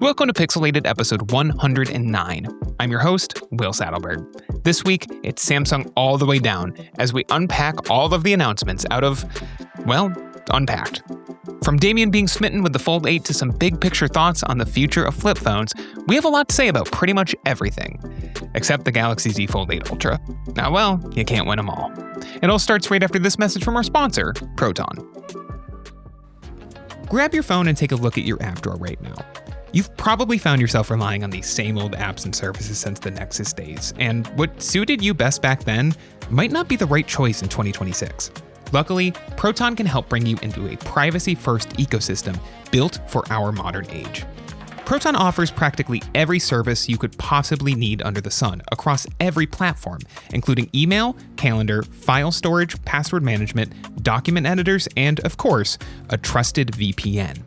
Welcome to Pixelated episode 109. I'm your host, Will Saddleberg. This week, it's Samsung all the way down as we unpack all of the announcements out of, well, Unpacked. From Damien being smitten with the Fold 8 to some big picture thoughts on the future of flip phones, we have a lot to say about pretty much everything. Except the Galaxy Z Fold 8 Ultra. Now, well, you can't win them all. It all starts right after this message from our sponsor, Proton. Grab your phone and take a look at your app drawer right now. You've probably found yourself relying on these same old apps and services since the Nexus days, and what suited you best back then might not be the right choice in 2026. Luckily, Proton can help bring you into a privacy-first ecosystem built for our modern age. Proton offers practically every service you could possibly need under the sun across every platform, including email, calendar, file storage, password management, document editors, and, of course, a trusted VPN.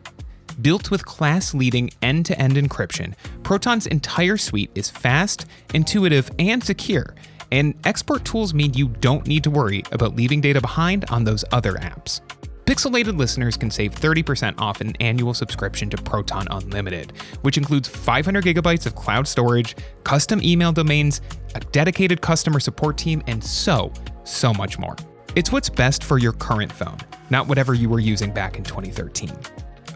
Built with class-leading end-to-end encryption, Proton's entire suite is fast, intuitive, and secure, and export tools mean you don't need to worry about leaving data behind on those other apps. Pixelated listeners can save 30% off an annual subscription to Proton Unlimited, which includes 500 gigabytes of cloud storage, custom email domains, a dedicated customer support team, and so much more. It's what's best for your current phone, not whatever you were using back in 2013.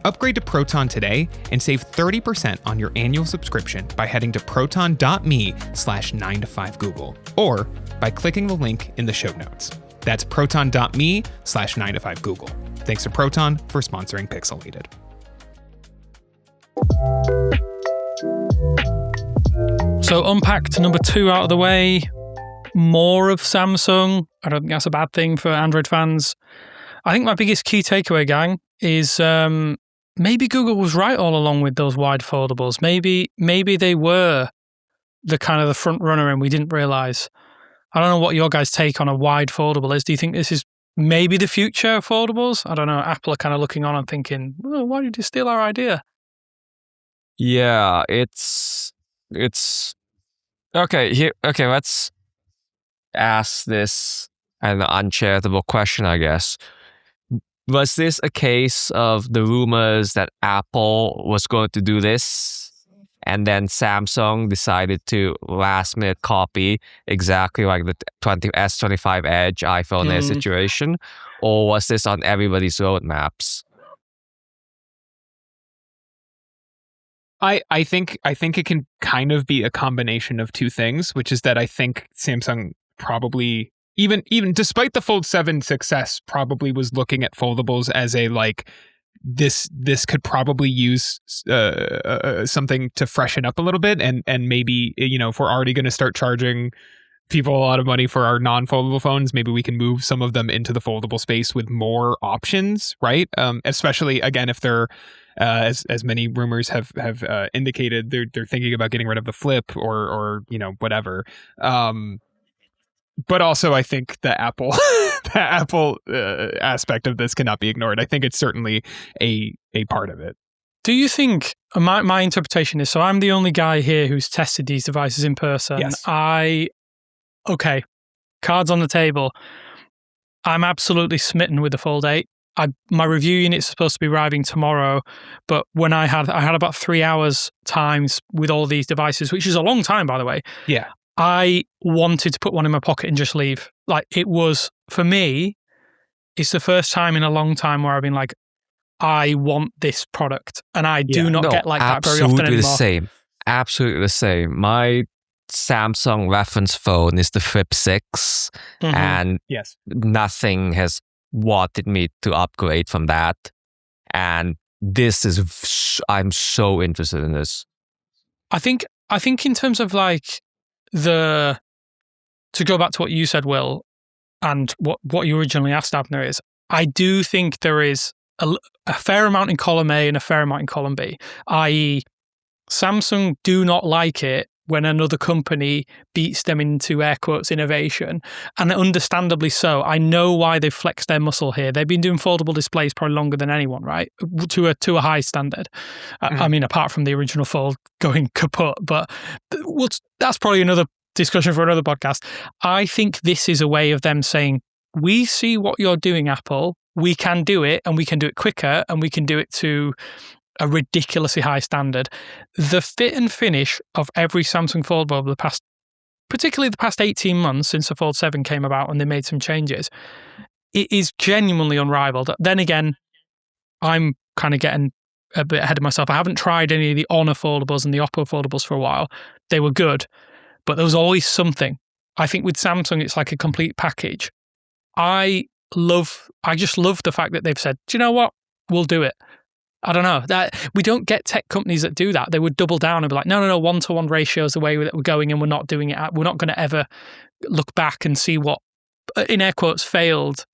Upgrade to Proton today and save 30% on your annual subscription by heading to proton.me/9to5google or by clicking the link in the show notes. That's proton.me/9to5google. Thanks to Proton for sponsoring Pixelated. So Unpacked number 2 out of the way. More of Samsung. I don't think that's a bad thing for Android fans. I think my biggest key takeaway, gang, is maybe Google was right all along with those wide foldables. Maybe they were the front runner and we didn't realize. I don't know what your guys' take on a wide foldable is. Do you think this is maybe the future of foldables? I don't know. Apple are kind of looking on and thinking, oh, why did you steal our idea? Yeah, it's okay. Let's ask this an uncharitable question, I guess. Was this a case of the rumors that Apple was going to do this and then Samsung decided to last minute copy exactly like the S25 Edge iPhone Air situation? Or was this on everybody's roadmaps? I think it can kind of be a combination of two things, which is that I think Samsung probably even despite the Fold 7 success, probably was looking at foldables as a this could probably use something to freshen up a little bit, and maybe, if we're already going to start charging people a lot of money for our non-foldable phones, maybe we can move some of them into the foldable space with more options, right? Especially again if they're as many rumors have indicated, they're thinking about getting rid of the flip or whatever. But also, I think the Apple aspect of this cannot be ignored. I think it's certainly a part of it. Do you think, my interpretation is, so I'm the only guy here who's tested these devices in person. Yes. Okay, cards on the table. I'm absolutely smitten with the Fold 8. My review unit's supposed to be arriving tomorrow, but when I had about 3 hours times with all these devices, which is a long time, by the way. Yeah. I wanted to put one in my pocket and just leave. It was, for me, it's the first time in a long time where I've been like, I want this product. And I do not get that very often anymore. Absolutely the same. My Samsung reference phone is the Flip 6, and yes, nothing has wanted me to upgrade from that. And I'm so interested in this. I think in terms of to go back to what you said, Will, and what you originally asked, Abner, is I do think there is a fair amount in column A and a fair amount in column B, i.e. Samsung do not like it when another company beats them into, air quotes, innovation. And understandably so. I know why they've flexed their muscle here. They've been doing foldable displays probably longer than anyone, right? To a high standard. I mean, apart from the original Fold going kaput. But that's probably another discussion for another podcast. I think this is a way of them saying, we see what you're doing, Apple. We can do it, and we can do it quicker, and we can do it to a ridiculously high standard. The fit and finish of every Samsung foldable over particularly the past 18 months since the Fold 7 came about and they made some changes, it is genuinely unrivaled. Then again, I'm kind of getting a bit ahead of myself. I haven't tried any of the Honor foldables and the Oppo foldables for a while. They were good, but there was always something. I think with Samsung, it's like a complete package. I just love the fact that they've said, do you know what? We'll do it. I don't know. That we don't get tech companies that do that. They would double down and be like, no, 1-to-1 ratio is the way that we're going and we're not doing it. We're not going to ever look back and see what, in air quotes, failed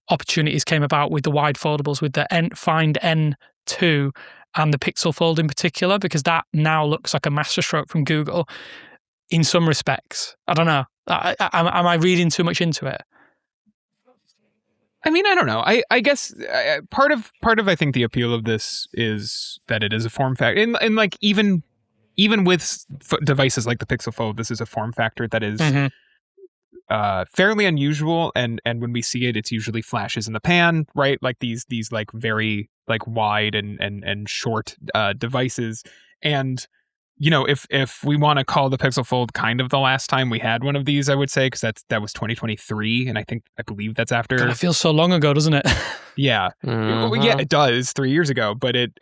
opportunities came about with the wide foldables, with the Find N2 and the Pixel Fold in particular, because that now looks like a masterstroke from Google in some respects. I don't know. Am I reading too much into it? I mean, I don't know. I guess part of I think the appeal of this is that it is a form factor, and like even with devices like the Pixel Fold, this is a form factor that is fairly unusual, and when we see it, it's usually flashes in the pan, right? Like these like very like wide and short devices, and you know, if we want to call the Pixel Fold kind of the last time we had one of these, I would say, because that was 2023, and I believe that's after. God, it feels so long ago, doesn't it? Yeah, yeah, it does. 3 years ago, but it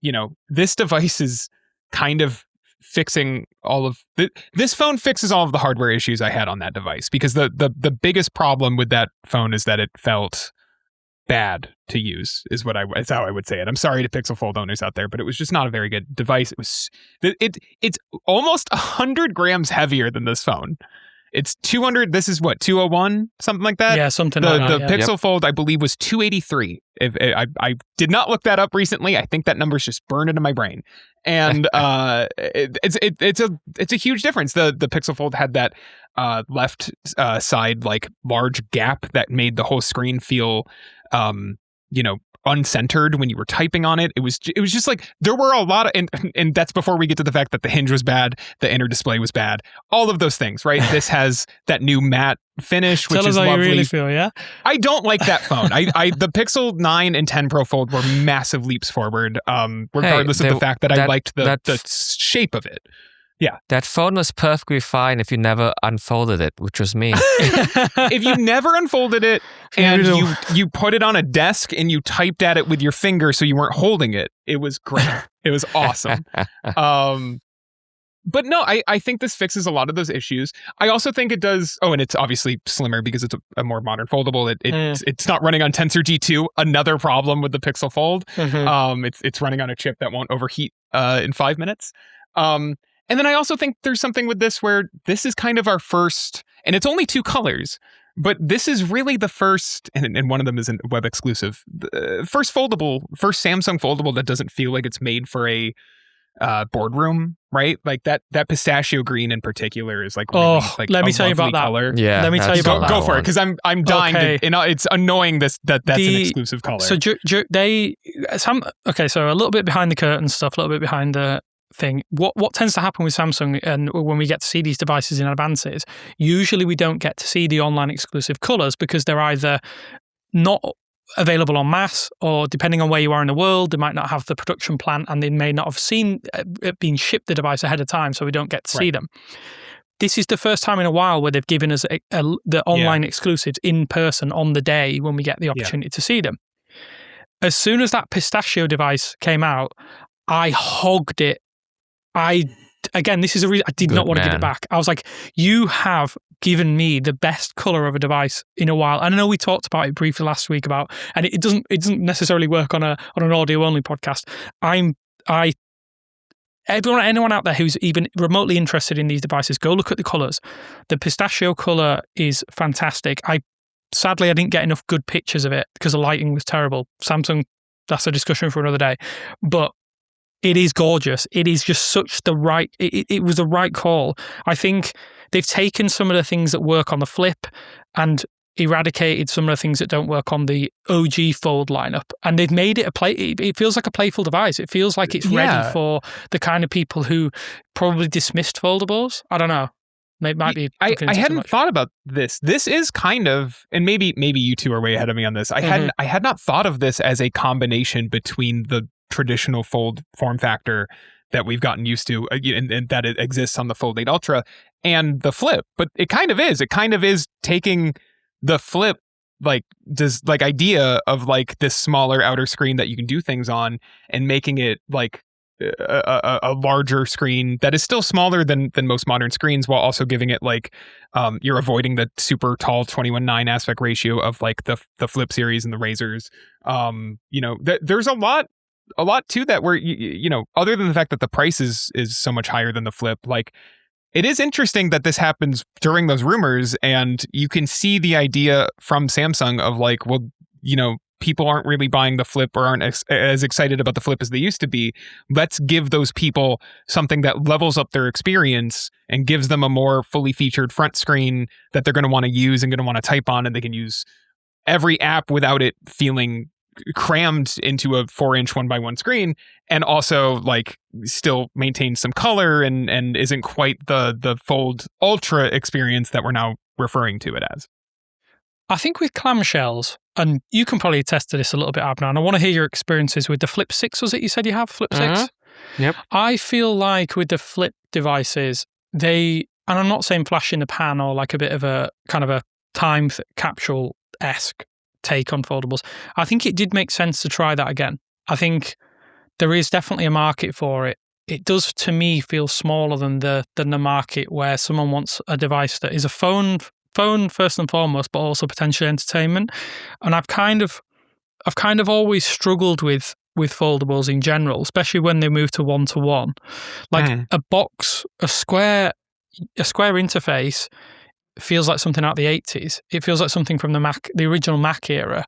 you know, this device is kind of fixing all of this phone fixes all of the hardware issues I had on that device, because the biggest problem with that phone is that it felt bad to use, is how I would say it. I'm sorry to Pixel Fold owners out there, but it was just not a very good device. It's almost 100 grams heavier than this phone. It's 200. This is what, 201, something like that. Yeah, something like that. The Pixel Fold, I believe, was 283. If I did not look that up recently. I think that number's just burned into my brain, and it's a huge difference. The Pixel Fold had that left side like large gap that made the whole screen feel you know, uncentered when you were typing on it. It was just like there were a lot of, and that's before we get to the fact that the hinge was bad, the inner display was bad, all of those things, right? This has that new matte finish, which Tell is us how lovely. You really feel, yeah? I don't like that phone. The Pixel 9 and 10 Pro Fold were massive leaps forward, regardless of the fact that I liked the shape of it. Yeah. That phone was perfectly fine if you never unfolded it, which was me. If you never unfolded it and you put it on a desk and you typed at it with your finger so you weren't holding it, it was great. It was awesome. But no, I think this fixes a lot of those issues. I also think it does. Oh, and it's obviously slimmer because it's a more modern foldable. It's not running on Tensor G2. Another problem with the Pixel Fold. It's running on a chip that won't overheat in 5 minutes. And then I also think there's something with this where this is kind of our first, and it's only 2 colors, but this is really the first, and one of them is a web exclusive, first Samsung foldable that doesn't feel like it's made for a boardroom, right? Like that pistachio green in particular is like really, like let me tell you about that. Color. Yeah, let me tell you about that. Go for it, because I'm dying. Okay. It's annoying that's an exclusive color. So so a little bit behind the curtain stuff, a little bit behind the thing. What tends to happen with Samsung, and when we get to see these devices in advances, usually we don't get to see the online exclusive colors because they're either not available en masse, or depending on where you are in the world, they might not have the production plant and they may not have seen it being shipped the device ahead of time, so we don't get to see them. This is the first time in a while where they've given us the online exclusives in person on the day when we get the opportunity to see them. As soon as that pistachio device came out, I hogged it. This is a reason I did not want to give it back. I was like, you have given me the best color of a device in a while. And I know we talked about it briefly last week and it doesn't necessarily work on an audio only podcast. Anyone out there who's even remotely interested in these devices, go look at the colors. The pistachio color is fantastic. Sadly, I didn't get enough good pictures of it because the lighting was terrible. Samsung, that's a discussion for another day. But it is gorgeous. It is just such it was the right call. I think they've taken some of the things that work on the Flip and eradicated some of the things that don't work on the OG Fold lineup. And they've made it it feels like a playful device. It feels like it's ready for the kind of people who probably dismissed foldables. I don't know. It might be. I hadn't thought about this. This is kind of, and maybe you two are way ahead of me on this. I had not thought of this as a combination between the traditional fold form factor that we've gotten used to, and that it exists on the Fold 8 Ultra and the Flip. But it kind of is taking the Flip idea of like this smaller outer screen that you can do things on and making it like a larger screen that is still smaller than most modern screens, while also giving it like you're avoiding the super tall 21:9 aspect ratio of like the Flip series and the Razors. There's a lot to that where other than the fact that the price is so much higher than the Flip, like it is interesting that this happens during those rumors, and you can see the idea from Samsung of like, well, people aren't really buying the Flip or aren't as excited about the Flip as they used to be. Let's give those people something that levels up their experience and gives them a more fully featured front screen that they're going to want to use and going to want to type on, and they can use every app without it feeling crammed into a 4-inch 1x1 screen, and also like still maintain some color and isn't quite the Fold Ultra experience that we're now referring to it as. I think with clamshells, and you can probably attest to this a little bit, Abner, and I want to hear your experiences with the Flip 6, was it you said you have? Flip 6? Yep. I feel like with the Flip devices, and I'm not saying flash in the pan or like a bit of a kind of a time capsule-esque take on foldables. I think it did make sense to try that again. I think there is definitely a market for it. It does, to me, feel smaller than the market where someone wants a device that is a phone first and foremost, but also potentially entertainment. And I've kind of always struggled with foldables in general, especially when they move to one-to-one. Like a box, a square interface feels like something out of the 80s. It feels like something from the original Mac era.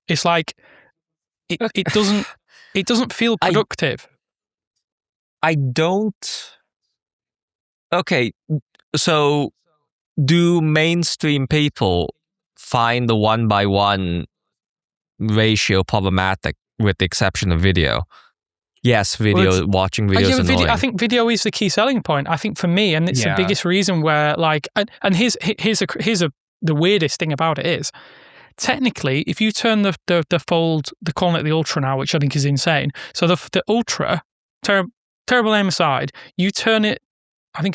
It's like it doesn't feel productive. I don't. Okay, so do mainstream people find the 1x1 ratio problematic, with the exception of video? Yes, watching videos is annoying. I think video is the key selling point. I think for me, and it's the biggest reason where like, and here's the weirdest thing about it is, technically, if you turn the Fold, they're calling it the Ultra now, which I think is insane. So the Ultra, terrible aim aside, you turn it, you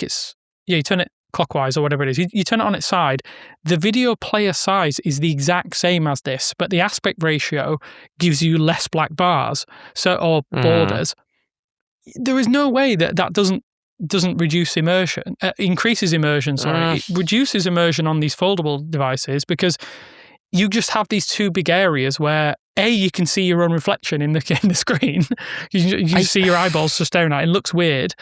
turn it clockwise or whatever it is, you turn it on its side, the video player size is the exact same as this, but the aspect ratio gives you less black bars or borders. There is no way that doesn't reduce immersion, increases immersion, sorry. It reduces immersion on these foldable devices because you just have these two big areas where you can see your own reflection in the screen. you see your eyeballs just staring at it. It looks weird.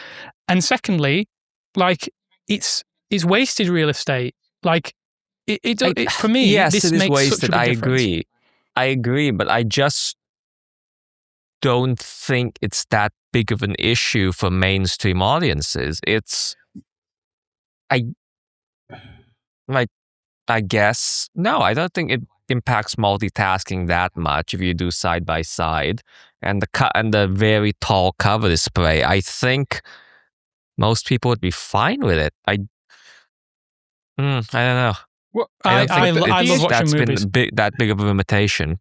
And secondly, like it's wasted real estate. Like it for me, yes, this it is makes wasted. such a big difference. I agree, but I just don't think it's that big of an issue for mainstream audiences. I guess no, I don't think it impacts multitasking that much if you do side by side, and the very tall cover display. I think most people would be fine with it. I don't know. Well, I love watching movies. Been that big of a limitation.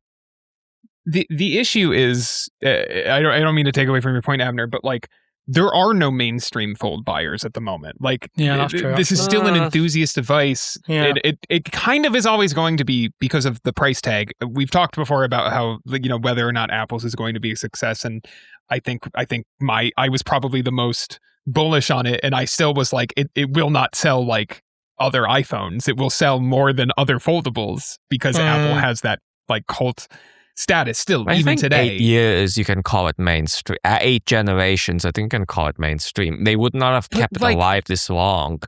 The issue is, I don't mean to take away from your point, Abner, but like there are no mainstream Fold buyers at the moment. Like, that's true. This is still an enthusiast device. Yeah. It kind of is always going to be because of the price tag. We've talked before about how whether or not Apple's is going to be a success, and I think I was probably the most bullish on it, and I still was like, it will not sell like other iPhones. It will sell more than other foldables because Apple has that like cult status still, I even think today. 8 years you can call it mainstream. 8 generations, I think you can call it mainstream. They would not have kept it alive this long.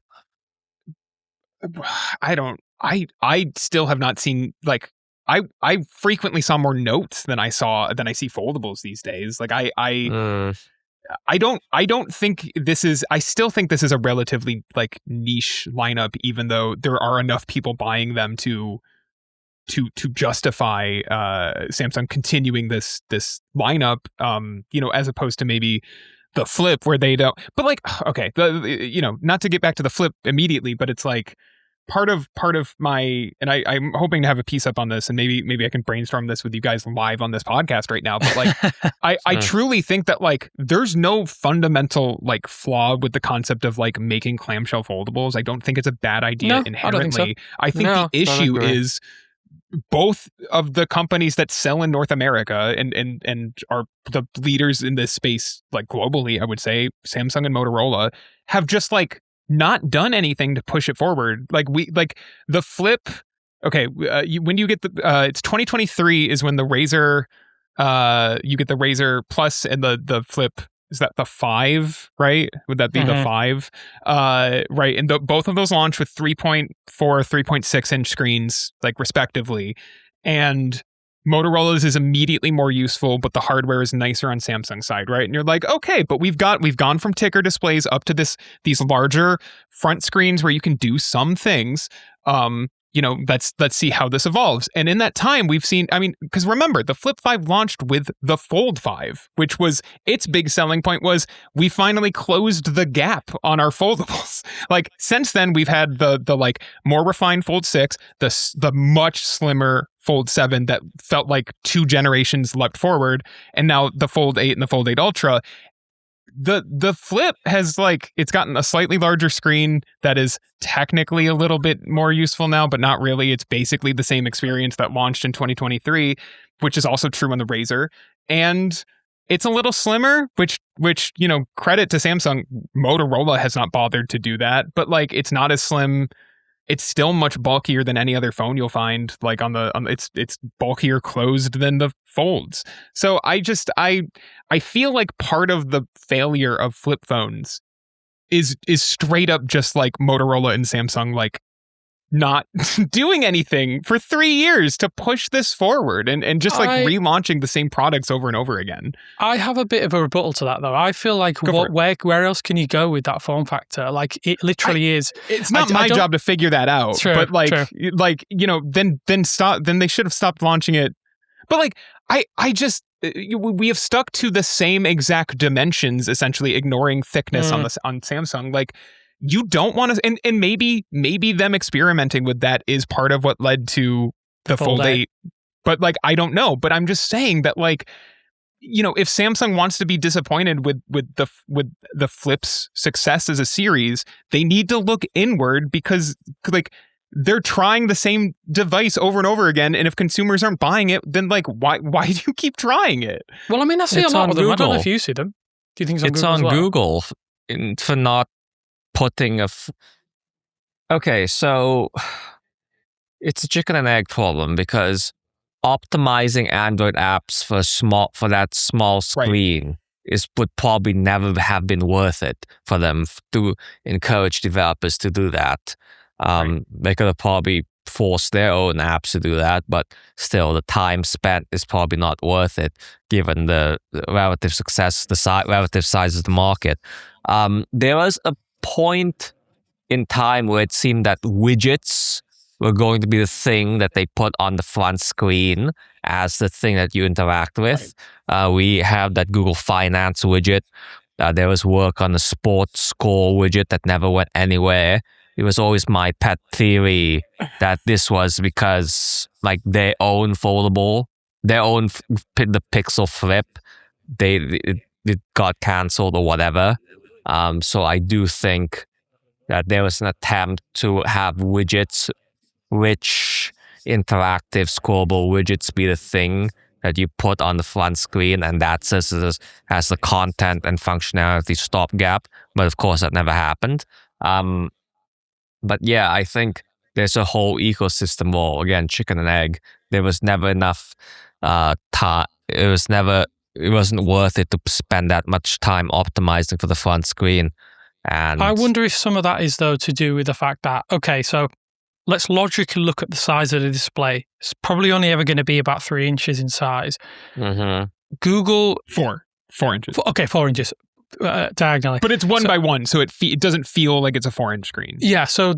I still have not seen like I frequently saw more notes than I see foldables these days. Like I don't think this is. I still think this is a relatively like niche lineup, even though there are enough people buying them to justify Samsung continuing this lineup. As opposed to maybe the Flip where they don't. But like, okay, not to get back to the Flip immediately, but it's like part of my, and I'm hoping to have a piece up on this, and maybe I can brainstorm this with you guys live on this podcast right now. But like, I truly think that like there's no fundamental like flaw with the concept of like making clamshell foldables. I don't think it's a bad idea inherently. I think the issue is both of the companies that sell in North America and are the leaders in this space, like globally, I would say Samsung and Motorola have just like not done anything to push it forward. Like the Flip. Okay, when you get the it's 2023 is when the Razer, you get the Razer Plus and the Flip. Is that the 5, right? Would that be the 5? Right. And both of those launch with 3.4, 3.6 inch screens, like respectively. And Motorola's is immediately more useful, but the hardware is nicer on Samsung's side, right? And you're like, okay, but we've gone from ticker displays up to these larger front screens where you can do some things. Let's see how this evolves. And in that time, we've seen, because remember, the Flip 5 launched with the Fold 5, which was its big selling point was we finally closed the gap on our foldables. Like since then, we've had the like more refined Fold 6, the much slimmer Fold 7 that felt like 2 generations leapt forward, and now the Fold 8 and the Fold 8 Ultra. The Flip has like, it's gotten a slightly larger screen that is technically a little bit more useful now, but not really. It's basically the same experience that launched in 2023, which is also true on the Razer. And it's a little slimmer, which credit to Samsung. Motorola has not bothered to do that, but like it's not as slim. It's still much bulkier than any other phone you'll find. Like it's bulkier closed than the Folds. So I feel like part of the failure of flip phones is straight up just like Motorola and Samsung like not doing anything for 3 years to push this forward and just like relaunching the same products over and over again. I have a bit of a rebuttal to that though. I feel like where else can you go with that form factor? Like it literally is. It's not my job to figure that out. True, but like true. then they should have stopped launching it. But like we have stuck to the same exact dimensions, essentially ignoring thickness on Samsung. Like you don't want to, and maybe them experimenting with that is part of what led to the Fold 8. But like I don't know. But I'm just saying that like if Samsung wants to be disappointed with the Flip's success as a series, they need to look inward because like they're trying the same device over and over again, and if consumers aren't buying it, then like why do you keep trying it? Well, I see a lot of them. Google. I don't know if you see them. Do you think it's on Google? It's on Google for not putting okay, so it's a chicken and egg problem because optimizing Android apps for that small screen would probably never have been worth it for them to encourage developers to do that. They could have probably forced their own apps to do that, but still the time spent is probably not worth it given the relative success, relative size of the market. There was a point in time where it seemed that widgets were going to be the thing that they put on the front screen as the thing that you interact with. We have that Google Finance widget. There was work on the sports score widget that never went anywhere. It was always my pet theory that this was because like their own foldable, the Pixel Flip, it got canceled or whatever. So I do think that there was an attempt to have widgets, rich, interactive, scrollable widgets be the thing that you put on the front screen, and that's as the content and functionality stopgap. But of course, that never happened. But yeah, I think there's a whole ecosystem war, again, chicken and egg. There was never enough time. It wasn't worth it to spend that much time optimizing for the front screen. And I wonder if some of that is though to do with the fact that, okay, so let's logically look at the size of the display. It's probably only ever going to be about 3 inches in size. Google 4 inches. 4 inches. Diagonally, but it's 1 by 1, so it doesn't feel like it's a 4-inch screen. Yeah, so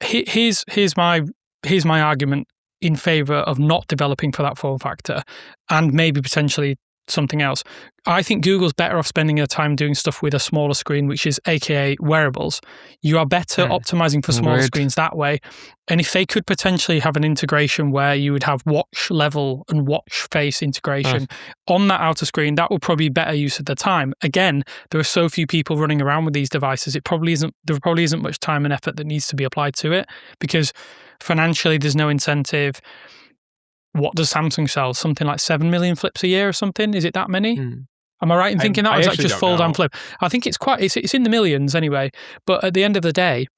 here's my argument in favor of not developing for that form factor, and maybe potentially something else. I think Google's better off spending their time doing stuff with a smaller screen, which is AKA wearables. You are better optimizing for smaller screens that way. And if they could potentially have an integration where you would have watch level and watch face integration on that outer screen, that would probably be better use of the time. Again, there are so few people running around with these devices. There probably isn't much time and effort that needs to be applied to it, because financially there's no incentive. What does Samsung sell? Something like 7 million flips a year or something? Is it that many? Am I right in thinking that? Or is that just fold and flip? I think it's in the millions anyway. But at the end of the day,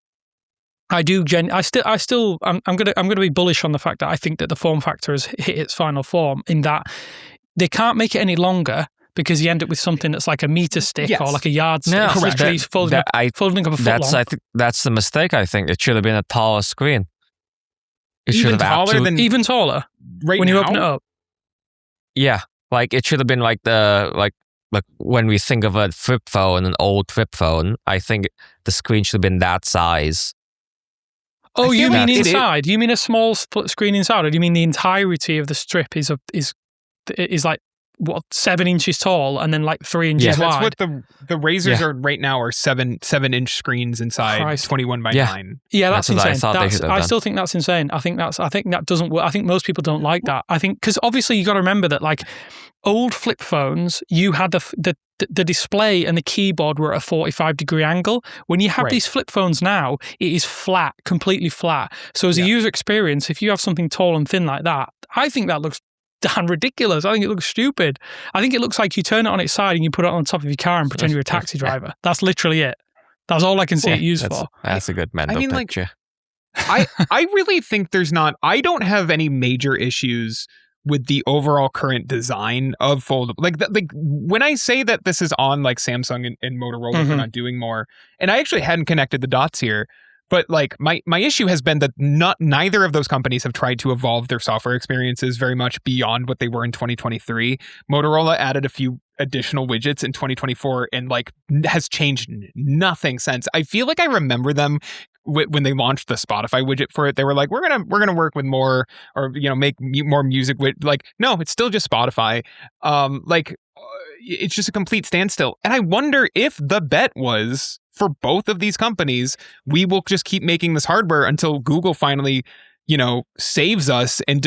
I'm gonna be bullish on the fact that I think that the form factor has hit its final form, in that they can't make it any longer, because you end up with something that's like a meter stick or like a yard stick. No, literally folding up a foot long. I think that's the mistake. I think it should have been a taller screen. It should have even taller when you open it up. Yeah, like it should have been like when we think of a flip phone, an old flip phone. I think the screen should have been that size. Oh, you mean inside? You mean a small split screen inside, or do you mean the entirety of the strip is like what, 7 inches tall and then like 3 inches wide? That's what the Razors are right now, are 7-inch screens inside 21 by 9. Yeah, that's insane. I still think that's insane. I think that doesn't work. I think most people don't like that. I think because obviously you got to remember that like old flip phones, you had the display and the keyboard were at a 45-degree angle. When you have these flip phones now, it is flat, completely flat. So as a user experience, if you have something tall and thin like that, I think that looks damn ridiculous. I think it looks stupid. I think it looks like you turn it on its side and you put it on top of your car and pretend you're a taxi driver. That's literally it. That's all I can see it used for. That's a good mental picture. I really think I don't have any major issues with the overall current design of foldable. Like when I say that this is on like Samsung and Motorola for not doing more, and I actually hadn't connected the dots here, but like my issue has been that neither of those companies have tried to evolve their software experiences very much beyond what they were in 2023. Motorola added a few additional widgets in 2024 and like has changed nothing since. I feel like I remember them when they launched the Spotify widget for it. They were like, we're gonna work with more, or make more music with, like, no, it's still just Spotify. It's just a complete standstill. And I wonder if the bet was, for both of these companies, we will just keep making this hardware until Google finally, saves us and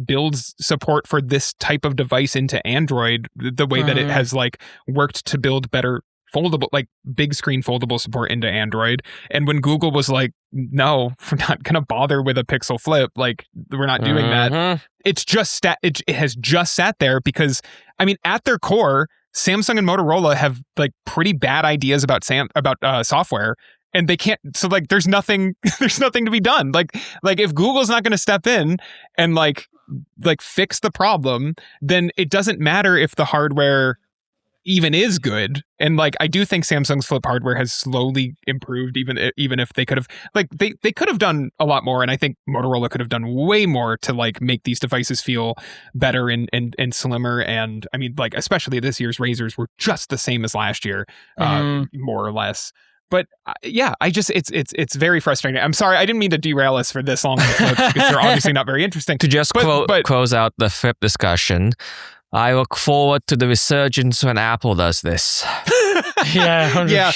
builds support for this type of device into Android the way that it has like worked to build better foldable, like big screen foldable support into Android. And when Google was like, no, we're not going to bother with a Pixel Flip, like we're not doing that. It's just it has just sat there because, I mean, at their core, Samsung and Motorola have like pretty bad ideas about software, and they can't. So like, there's nothing to be done. Like if Google's not going to step in and like fix the problem, then it doesn't matter if the hardware even is good. And like, I do think Samsung's flip hardware has slowly improved, even if they could have they could have done a lot more. And I think Motorola could have done way more to like make these devices feel better and slimmer. And I mean, like, especially this year's Razors were just the same as last year, more or less. But it's very frustrating. I'm sorry, I didn't mean to derail us for this long on the flips, because they're obviously not very interesting. To just close out the flip discussion, I look forward to the resurgence when Apple does this. Yeah, 100%. Yeah,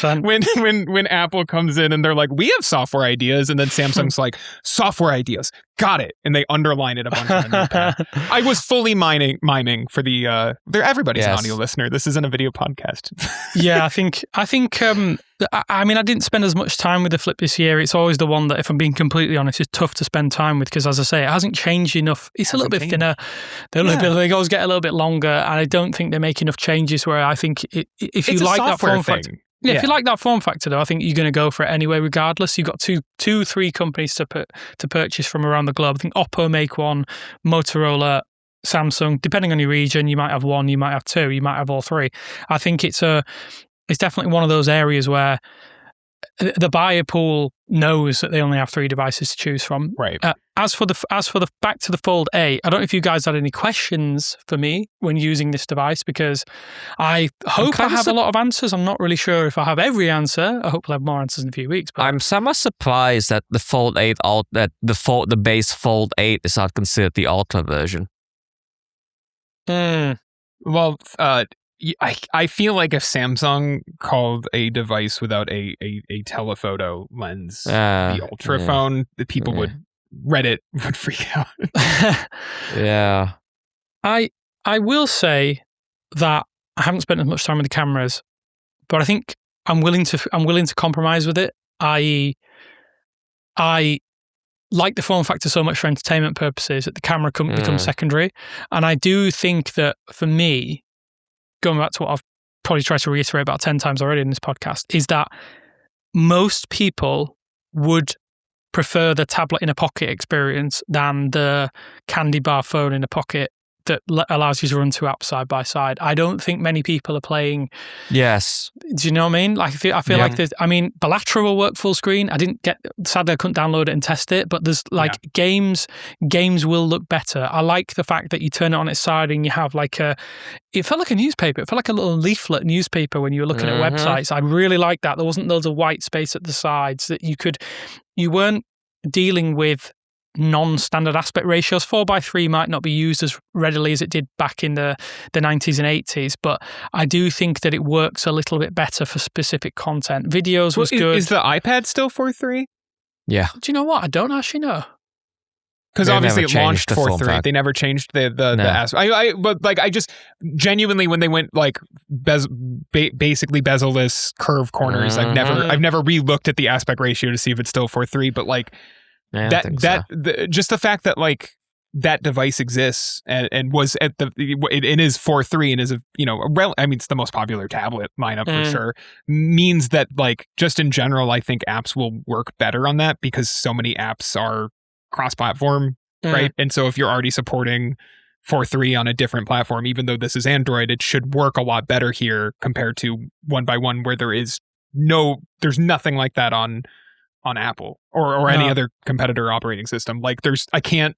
when Apple comes in and they're like, we have software ideas, and then Samsung's like, software ideas, got it, and they underline it a bunch on the notepad. I was fully miming for the. Everybody's an audio listener. This isn't a video podcast. Yeah, I think. I mean, I didn't spend as much time with the Flip this year. It's always the one that, if I'm being completely honest, is tough to spend time with, because, as I say, it hasn't changed enough. It's a little bit thinner. They always get a little bit longer, and I don't think they make enough changes where I think if you like that form factor. Yeah, if you like that form factor, though, I think you're going to go for it anyway, regardless. You've got 3 companies to purchase from around the globe. I think Oppo make one, Motorola, Samsung. Depending on your region, you might have one, you might have 2, you might have all 3. I think it's definitely one of those areas where the buyer pool knows that they only have 3 devices to choose from. Right. As for the back to the Fold 8, I don't know if you guys had any questions for me when using this device, because I hope I have a lot of answers. I'm not really sure if I have every answer. I hope I'll have more answers in a few weeks. But I'm somewhat surprised that the Fold 8 the base Fold 8 is not considered the Ultra version. Well, I feel like if Samsung called a device without a telephoto lens the Ultra phone, the people Reddit would freak out. Yeah. I will say that I haven't spent as much time with the cameras, but I think I'm willing to compromise with it. I like the form factor so much for entertainment purposes that the camera couldn't become secondary. And I do think that for me, going back to what I've probably tried to reiterate about 10 times already in this podcast, is that most people would prefer the tablet in a pocket experience than the candy bar phone in a pocket that allows you to run two apps side by side. I don't think many people are playing. Yes. Do you know what I mean? Like I feel like there's. I mean, Bellatra will work full screen. Sadly, I couldn't download it and test it. But there's games will look better. I like the fact that you turn it on its side and you have it felt like a newspaper. It felt like a little leaflet newspaper when you were looking at websites. I really like that. There wasn't loads of white space at the sides that you weren't dealing with non-standard aspect ratios. 4:3 might not be used as readily as it did back in the 90s and 80s, but I do think that it works a little bit better for specific content. Videos was good. Is the iPad still 4:3? Yeah. Do you know what? I don't actually know. Because obviously it launched 4:3. They never changed the aspect. But I just genuinely, when they went basically bezel-less curve corners, I've never re-looked at the aspect ratio to see if it's still 4:3. But just the fact that that device exists and was at it is 4:3 and is it's the most popular tablet lineup for sure, means that just in general, I think apps will work better on that because so many apps are cross-platform, right? And so if you're already supporting 4:3 on a different platform, even though this is Android, it should work a lot better here compared to 1x1 where there's nothing like that on Apple or any other competitor operating system. I can't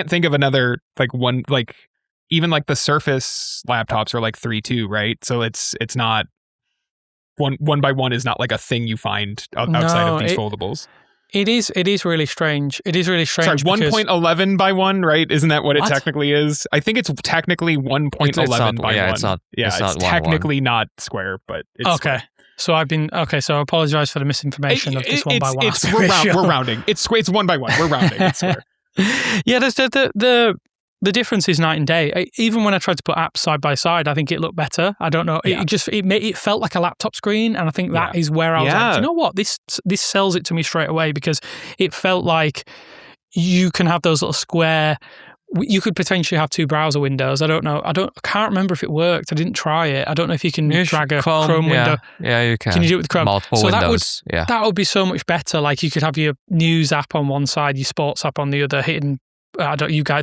think of another even the Surface laptops are 3.2, right? So it's not 1x1 is not a thing you find outside of these foldables. It is really strange. It is really strange. Sorry, 1.11 by 1, right? Isn't that what it technically is? I think it's technically 1.11 by 1. Yeah, it's technically not square, but it's okay. Square. So so I apologize for the misinformation of this 1x1. We're rounding. It's 1x1. We're rounding. It's square. Yeah, there's the difference is night and day. Even when I tried to put apps side by side, I think it looked better. I don't know. Yeah. It felt like a laptop screen, and I think that is where I was like, you know what? This sells it to me straight away because it felt like you can have those little square. You could potentially have two browser windows. I don't know. I can't remember if it worked. I didn't try it. I don't know if you can drag a Chrome window. Yeah, you can. Can you do it with Chrome? Multiple windows. That would be so much better. You could have your news app on one side, your sports app on the other, hitting.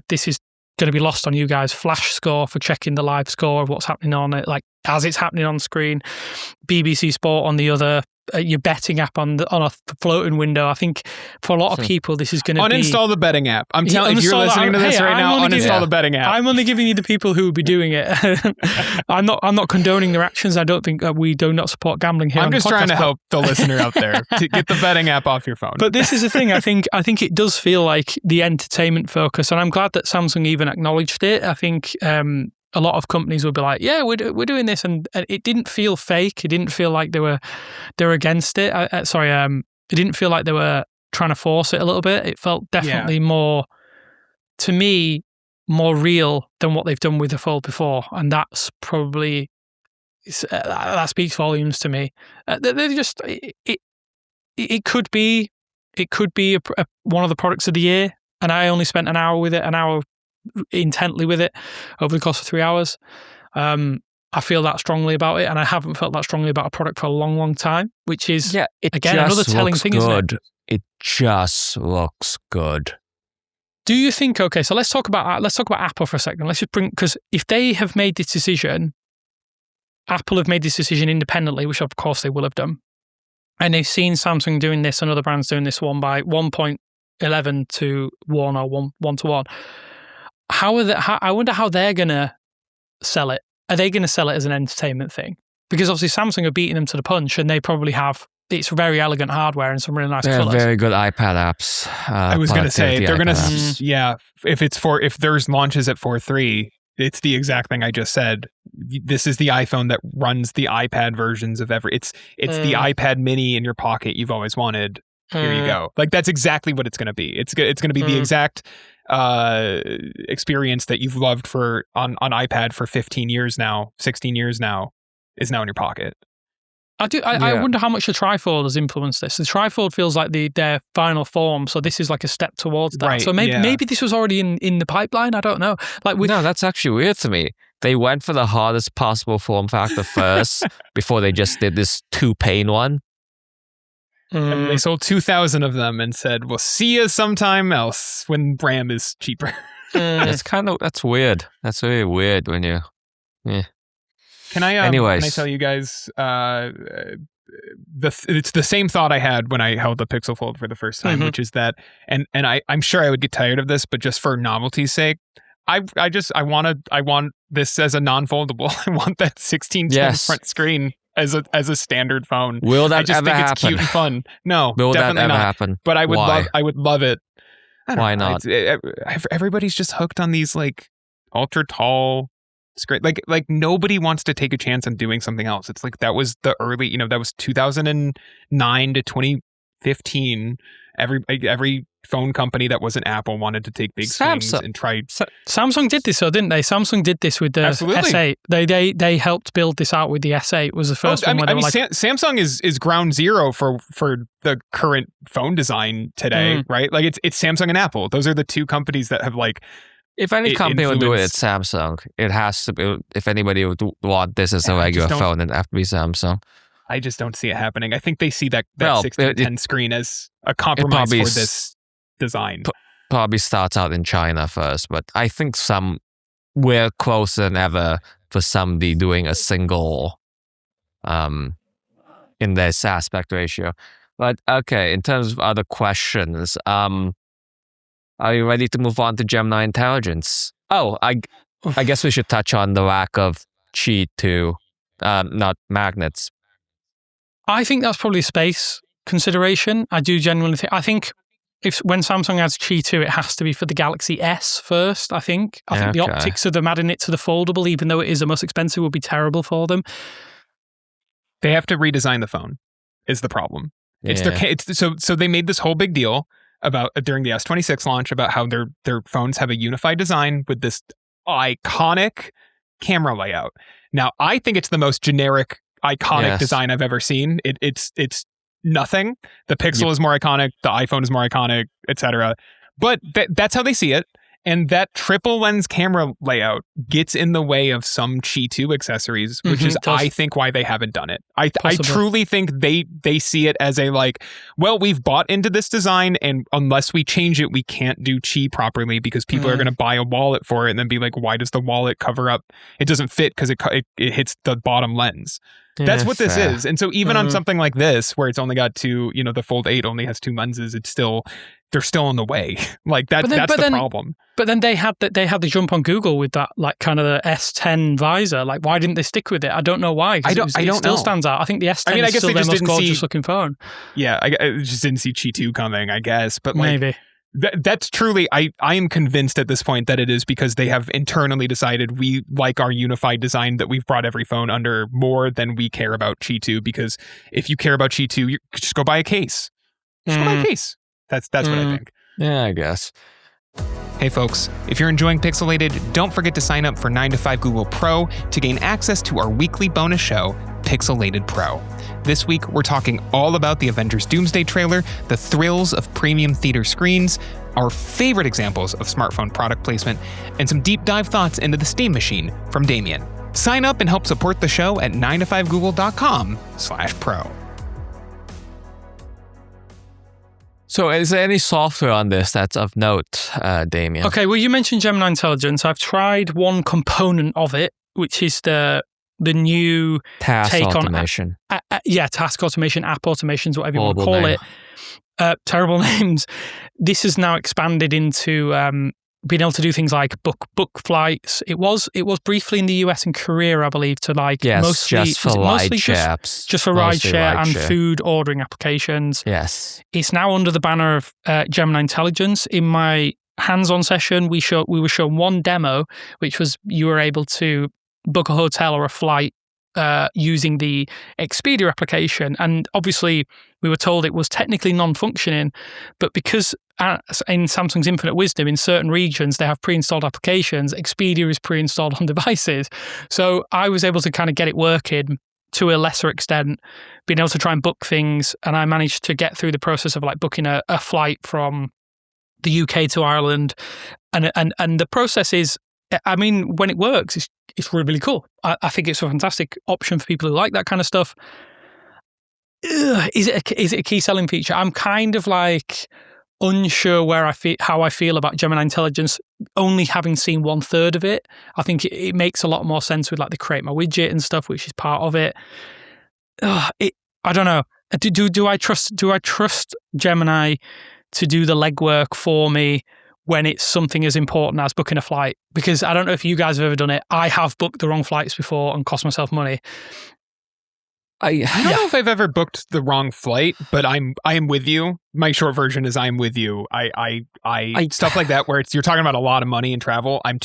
This is going to be lost on you guys. Flash score for checking the live score of what's happening on it, as it's happening on screen. BBC Sport on the other. Your betting app on a floating window. I think for a lot of people, this is going to uninstall the betting app. I'm telling you, if you're listening to this right now, uninstall the betting app. I'm only giving you the people who would be doing it. I'm not condoning their actions. I don't think we do not support gambling here. I'm just trying to help the listener out there to get the betting app off your phone. But this is the thing. I think it does feel like the entertainment focus, and I'm glad that Samsung even acknowledged it. I think. A lot of companies would be like, yeah, we're doing this, and it didn't feel fake. It didn't feel like they were against it. It didn't feel like they were trying to force it a little bit. It felt definitely more, to me, more real than what they've done with the Fold before, and that's probably that speaks volumes to me. They're just it could be one of the products of the year, and I only spent an hour intently with it over the course of 3 hours. I feel that strongly about it, and I haven't felt that strongly about a product for a long, long time, which is again another telling thing, isn't it? It just looks good. Do you think? Okay, so let's talk about Apple for a second. Let's just because if they have made this decision, Apple have made this decision independently, which of course they will have done, and they've seen Samsung doing this and other brands doing this 1.11 to 1 or 1 to 1. I wonder how they're going to sell it. Are they going to sell it as an entertainment thing? Because obviously Samsung are beating them to the punch, and they probably have. It's very elegant hardware and some really nice colours. Very good iPad apps. I was going to say they're going to, if theirs launches at 4.3, it's the exact thing I just said. This is the iPhone that runs the iPad versions of it's the iPad mini in your pocket you've always wanted. Here you go. Like, that's exactly what it's going to be. It's going to be the exact experience that you've loved on iPad for 15 years now, 16 years now, is now in your pocket. I wonder how much the trifold has influenced this. The trifold feels like their final form, so this is like a step towards that. Right, so maybe this was already in the pipeline. I don't know. No, that's actually weird to me. They went for the hardest possible form factor first before they just did this 2-pane one. And they sold 2,000 of them and said, "We'll see you sometime else when RAM is cheaper." That's weird. That's really weird when you. Yeah. Can I tell you guys? It's the same thought I had when I held the Pixel Fold for the first time, which is that, and I'm sure I would get tired of this, but just for novelty's sake, I want this as a non-foldable. I want that 16:10 front screen as a standard phone. Will that ever happen? It's cute and fun. No, will definitely that ever not. happen? But I would love it. Why not? Everybody's just hooked on these like ultra tall. It's great. Like nobody wants to take a chance on doing something else. It's like that was the early, that was 2009 to 2015. Every phone company that wasn't Apple wanted to take big swings and try. Samsung did this, though, didn't they? Samsung did this with the S8. They helped build this out with the S8. It was the first one. Samsung is ground zero for the current phone design today, right? Like it's Samsung and Apple. Those are the two companies that have like. If any company would do it, it's Samsung. It has to be. If anybody would want this as a regular phone, it have to be Samsung. I just don't see it happening. I think they see that 16:10 screen as a compromise for this design. Probably starts out in China first, but I think we're closer than ever for somebody doing a single in this aspect ratio. But okay, in terms of other questions, are you ready to move on to Gemini Intelligence? Oh, I guess we should touch on the lack of Qi too, not magnets. I think that's probably a space consideration. I do genuinely think. I think when Samsung adds Qi 2, it has to be for the Galaxy S first. I think the optics of them adding it to the foldable, even though it is the most expensive, would be terrible for them. They have to redesign the phone. Is the problem? Yeah. So they made this whole big deal about during the S26 launch about how their phones have a unified design with this iconic camera layout. Now, I think it's the most generic, iconic design I've ever seen. It's nothing. The Pixel is more iconic. The iPhone is more iconic, etc. But that's how they see it. And that triple lens camera layout gets in the way of some Qi 2 accessories, which is, I think, why they haven't done it. I truly think they see it as we've bought into this design, and unless we change it, we can't do Qi properly because people are going to buy a wallet for it and then be like, why does the wallet cover up? It doesn't fit because it hits the bottom lens. That's what this is. And so even on something like this, where it's only got two, the Fold 8 only has two lenses, they're still in the way. Like that's the problem. But then they had the jump on Google with that, like kind of the S10 visor. Like, why didn't they stick with it? I don't know why. It still stands out. I think the S10 is still their most gorgeous looking phone. Yeah, I just didn't see Qi 2 coming, I guess. But maybe. That's truly, I am convinced at this point that it is because they have internally decided we like our unified design that we've brought every phone under more than we care about Qi 2. Because if you care about Qi 2, you just go buy a case. Just go buy a case. That's what I think. Yeah, I guess. Hey folks, if you're enjoying Pixelated, don't forget to sign up for 9 to 5 Google Pro to gain access to our weekly bonus show, Pixelated Pro. This week, we're talking all about the Avengers Doomsday trailer, the thrills of premium theater screens, our favorite examples of smartphone product placement, and some deep dive thoughts into the Steam Machine from Damien. Sign up and help support the show at 9to5google.com/pro. So is there any software on this that's of note, Damien? Okay, well, you mentioned Gemini Intelligence. I've tried one component of it, which is the new task take automation. Task automation, app automations, whatever you want to call it. Terrible names. This has now expanded into being able to do things like book flights. It was briefly in the US and Korea, I believe, to mostly just for rideshare apps. Just for rideshare and food ordering applications. Yes. It's now under the banner of Gemini Intelligence. In my hands-on session. We were shown one demo, which was you were able to book a hotel or a flight using the Expedia application. And obviously, we were told it was technically non-functioning, but because in Samsung's infinite wisdom, in certain regions, they have pre-installed applications, Expedia is pre-installed on devices. So I was able to kind of get it working to a lesser extent, being able to try and book things. And I managed to get through the process of like booking a flight from the UK to Ireland. And the process is, I mean, when it works, it's really, really cool. I think it's a fantastic option for people who like that kind of stuff. Is it a key selling feature? I'm kind of like unsure how I feel about Gemini Intelligence, only having seen 1/3 of it. I think it makes a lot more sense with like the Create My Widget and stuff, which is part of it. I don't know. Do I trust Gemini to do the legwork for me when it's something as important as booking a flight? Because I don't know if you guys have ever done it. I have booked the wrong flights before and cost myself money. I don't know if I've ever booked the wrong flight, but I am with you. My short version is I'm with you. I stuff like that where you're talking about a lot of money and travel. I would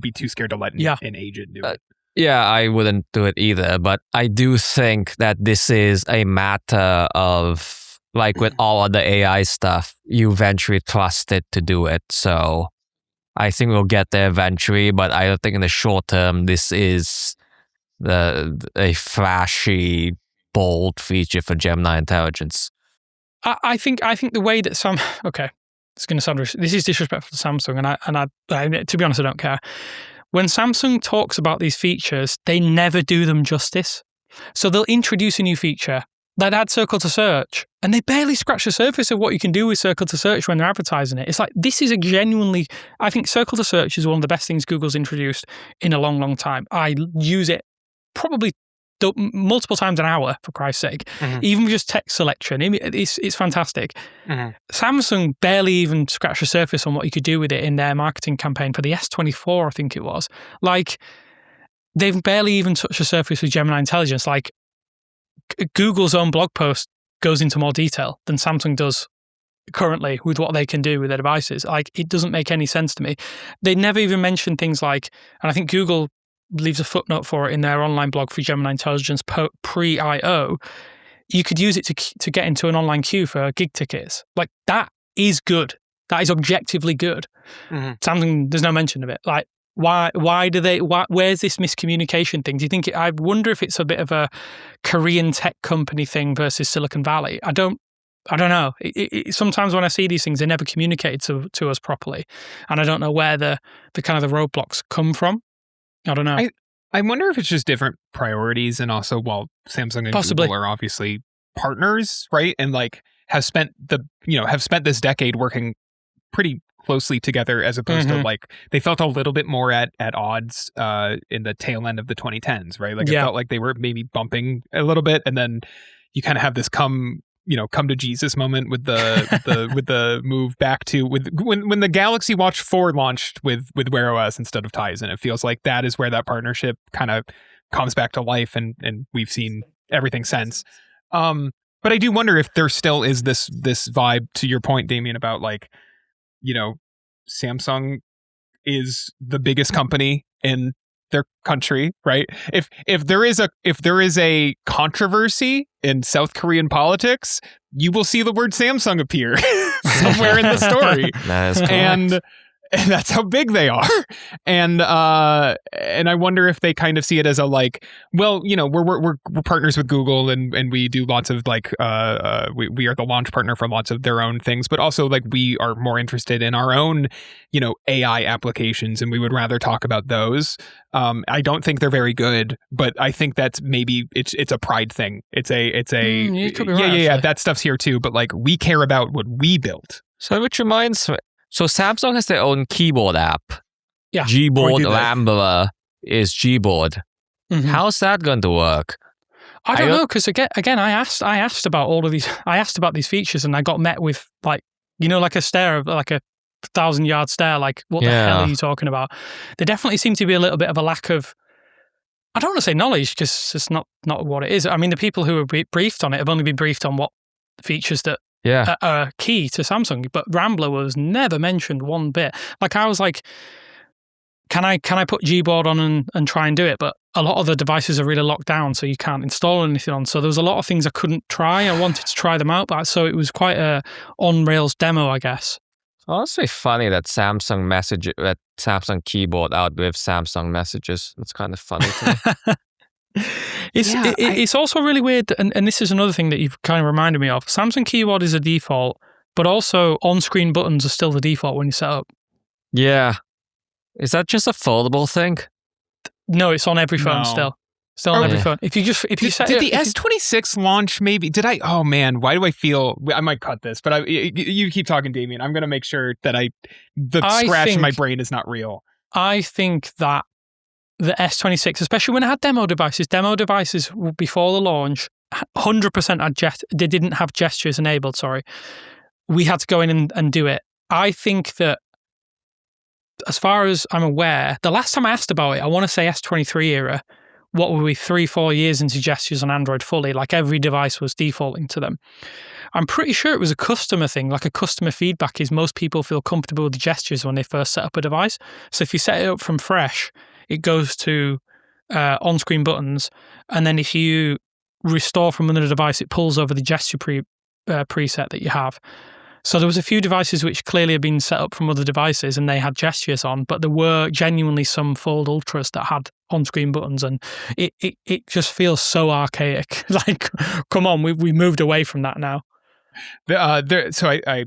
be too scared to let an agent do it. Yeah, I wouldn't do it either. But I do think that this is a matter of, like with all other AI stuff, you eventually trust it to do it. So I think we'll get there eventually, but I don't think in the short term this is a flashy, bold feature for Gemini Intelligence. I think the way that it's going to sound this is disrespectful to Samsung, and I to be honest, I don't care. When Samsung talks about these features, they never do them justice. So they'll introduce a new feature, like add Circle to Search, and they barely scratch the surface of what you can do with Circle to Search when they're advertising it. It's like, this is I think Circle to Search is one of the best things Google's introduced in a long, long time. I use it probably multiple times an hour, for Christ's sake. Mm-hmm. Even just text selection, it's fantastic. Mm-hmm. Samsung barely even scratched the surface on what you could do with it in their marketing campaign for the S24, I think it was. Like, they've barely even touched the surface with Gemini Intelligence. Like, Google's own blog post goes into more detail than Samsung does currently with what they can do with their devices. Like, it doesn't make any sense to me. They never even mention things like, and I think Google leaves a footnote for it in their online blog for Gemini Intelligence pre-IO, you could use it to get into an online queue for gig tickets. Like, that is good. That is objectively good. Mm-hmm. Samsung, there's no mention of it. Like, where's this miscommunication thing? Do you think I wonder if it's a bit of a Korean tech company thing versus Silicon Valley? I don't know. Sometimes when I see these things, they're never communicated to us properly. And I don't know where the kind of the roadblocks come from. I don't know. I wonder if it's just different priorities, and also while Samsung and Possibly. Google are obviously partners, right? And like have spent this decade working pretty closely together, as opposed to like they felt a little bit more at odds in the tail end of the 2010s, right? Like it felt like they were maybe bumping a little bit, and then you kind of have this come to Jesus moment with the move back to when the Galaxy Watch 4 launched with Wear OS instead of Tizen. It feels like that is where that partnership kind of comes back to life, and we've seen everything since. But I do wonder if there still is this vibe, to your point, Damien, about like, Samsung is the biggest company in their country, right? If there is a controversy in South Korean politics, you will see the word Samsung appear somewhere in the story. That is correct. And that's how big they are. And I wonder if they kind of see it as a like, well, we're partners with Google, and we do lots of like we are the launch partner for lots of their own things, but also like we are more interested in our own AI applications, and we would rather talk about those. I don't think they're very good, but I think that's maybe it's a pride thing. It's a you could be right, yeah, that stuff's here too, but like we care about what we built. So which reminds me, so Samsung has their own keyboard app. Yeah. Gboard Rambler is Gboard. Mm-hmm. How's that going to work? I don't know, because again, I asked about all of these. I asked about these features, and I got met with like a stare of like a 1,000-yard stare. Like, what the hell are you talking about? There definitely seemed to be a little bit of a lack of, I don't want to say knowledge, because it's not what it is. I mean, the people who were briefed on it have only been briefed on what features that Yeah. key to Samsung, but Rambler was never mentioned one bit. Like I was like, can I put Gboard on and try and do it? But a lot of the devices are really locked down, so you can't install anything on. So there was a lot of things I couldn't try. I wanted to try them out, but so it was quite a on rails demo, I guess. Honestly, funny that Samsung keyboard outlives Samsung messages. It's kind of funny to me. It's also really weird, and this is another thing that you've kind of reminded me of. Samsung keyboard is a default, but also on-screen buttons are still the default when you set up. Yeah. Is that just a foldable thing? No, it's on every phone still. Still on every phone. If you set did the S26 launch maybe? Did I? Oh man, why do I feel I might cut this? But you keep talking, Damien. I'm going to make sure that the scratch in my brain is not real. I think that the S26, especially when it had demo devices before the launch, 100% they didn't have gestures enabled. Sorry, we had to go in and do it. I think that, as far as I'm aware, the last time I asked about it, I want to say S23 era. What were we, 3-4 years into gestures on Android fully? Like every device was defaulting to them. I'm pretty sure it was a customer thing, like a customer feedback is most people feel comfortable with the gestures when they first set up a device. So if you set it up from fresh, it goes to on-screen buttons. And then if you restore from another device, it pulls over the gesture preset that you have. So there was a few devices which clearly had been set up from other devices and they had gestures on, but there were genuinely some Fold Ultras that had on-screen buttons, and it just feels so archaic. Like, come on, we moved away from that now. So I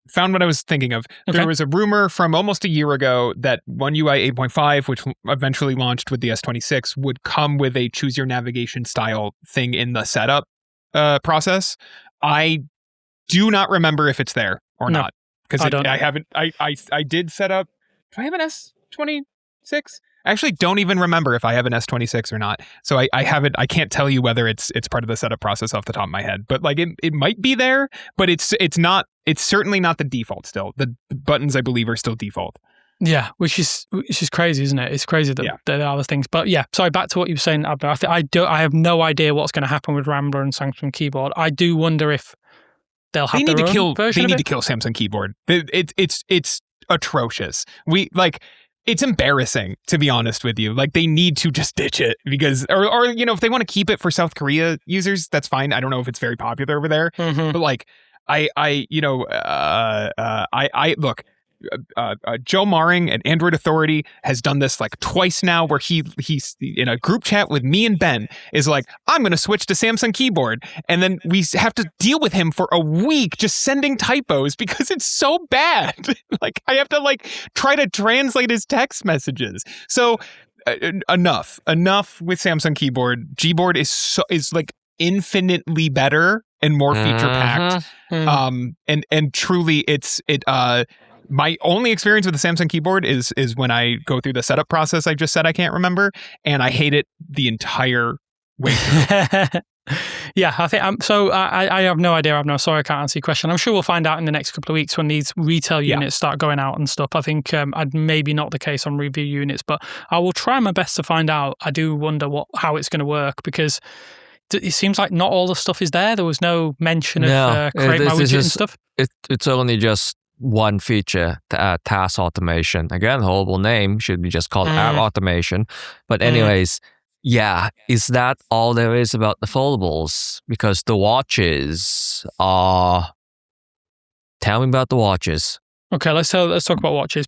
found what I was thinking of. Okay. There was a rumor from almost a year ago that One UI 8.5, which eventually launched with the S26, would come with a choose your navigation style thing in the setup process. I do not remember if it's there or not, because I haven't. I did set up. Do I have an S26? I actually don't even remember if I have an S26 or not. So I haven't. I can't tell you whether it's part of the setup process off the top of my head. But like it might be there, but it's not. It's certainly not the default. Still, the buttons I believe are still default. Yeah, which is crazy, isn't it? It's crazy that there are other things. But yeah, sorry, back to what you were saying, Abner. I have no idea what's going to happen with Rambler and Samsung Keyboard. I do wonder if they'll have their own version of it. They need to kill Samsung Keyboard. It's atrocious. It's embarrassing, to be honest with you. Like, they need to just ditch it because, or if they want to keep it for South Korea users, that's fine. I don't know if it's very popular over there, but like, look. Joe Maring at Android Authority has done this like twice now, where he's in a group chat with me and Ben is like, I'm going to switch to Samsung Keyboard, and then we have to deal with him for a week just sending typos because it's so bad. Like, I have to like try to translate his text messages. So enough with Samsung Keyboard. Gboard is like infinitely better and more feature packed. And truly my only experience with the Samsung Keyboard is when I go through the setup process I just said I can't remember, and I hate it the entire way through. Yeah, I think I have no idea. I'm sorry I can't answer your question. I'm sure we'll find out in the next couple of weeks when these retail units start going out and stuff. I think maybe not the case on review units, but I will try my best to find out. I do wonder how it's going to work, because it seems like not all the stuff is there. There was no mention of create my widget and stuff. It's only just one feature, task automation. Again, horrible name, should be just called app automation. But anyways, is that all there is about the foldables? Because the watches are... Tell me about the watches. Okay, let's talk about watches.